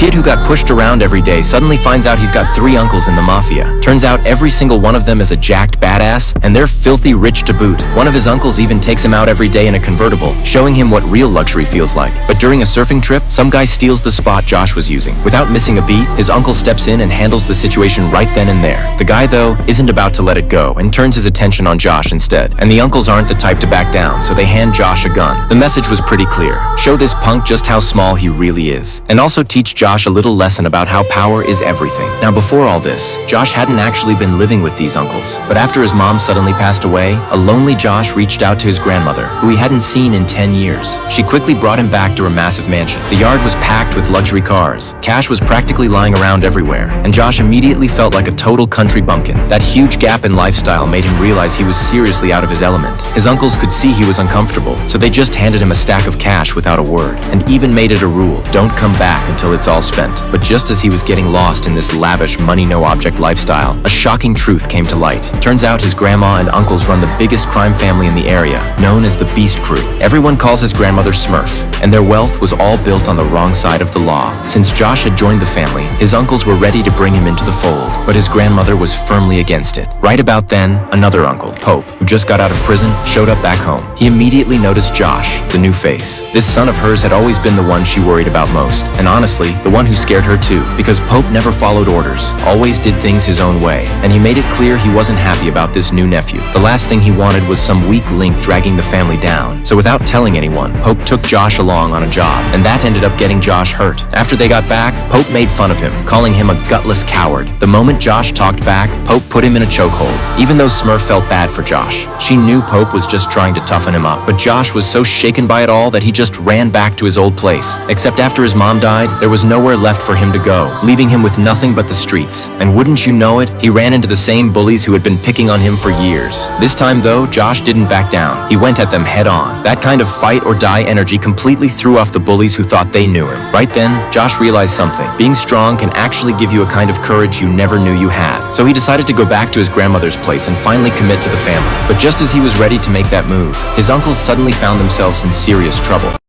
kid who got pushed around every day suddenly finds out he's got 3 uncles in the mafia. Turns out every single one of them is a jacked badass, and they're filthy rich to boot. One of his uncles even takes him out every day in a convertible, showing him what real luxury feels like. But during a surfing trip, some guy steals the spot Josh was using. Without missing a beat, his uncle steps in and handles the situation right then and there. The guy, though, isn't about to let it go and turns his attention on Josh instead. And the uncles aren't the type to back down, so they hand Josh a gun. The message was pretty clear. Show this punk just how small he really is. And also teach Josh a little lesson about how power is everything. Now, before all this, Josh hadn't actually been living with these uncles. But after his mom suddenly passed away, a lonely Josh reached out to his grandmother, who he hadn't seen in 10 years. She quickly brought him back to her massive mansion. The yard was packed with luxury cars. Cash was practically lying around everywhere, and Josh immediately felt like a total country bumpkin. That huge gap in lifestyle made him realize he was seriously out of his element. His uncles could see he was uncomfortable, so they just handed him a stack of cash without a word, and even made it a rule, don't come back until it's all spent. But just as he was getting lost in this lavish, money-no-object lifestyle, a shocking truth came to light. Turns out his grandma and uncles run the biggest crime family in the area, known as the Beast Crew. Everyone calls his grandmother Smurf, and their wealth was all built on the wrong side of the law. Since Josh had joined the family, his uncles were ready to bring him into the fold, but his grandmother was firmly against it. Right about then, another uncle, Pope, who just got out of prison, showed up back home. He immediately noticed Josh, the new face. This son of hers had always been the one she worried about most, and honestly, the one who scared her too, because Pope never followed orders, always did things his own way, and he made it clear he wasn't happy about this new nephew. The last thing he wanted was some weak link dragging the family down, so without telling anyone, Pope took Josh along on a job, and that ended up getting Josh hurt. After they got back, Pope made fun of him, calling him a gutless coward. The moment Josh talked back, Pope put him in a chokehold. Even though Smurf felt bad for Josh, she knew Pope was just trying to toughen him up, but Josh was so shaken by it all that he just ran back to his old place. Except after his mom died, there was nowhere left for him to go, leaving him with nothing but the streets. And wouldn't you know it, he ran into the same bullies who had been picking on him for years. This time though, Josh didn't back down. He went at them head on. That kind of fight or die energy completely threw off the bullies who thought they knew him. Right then, Josh realized something. Being strong can actually give you a kind of courage you never knew you had. So he decided to go back to his grandmother's place and finally commit to the family. But just as he was ready to make that move, his uncles suddenly found themselves in serious trouble.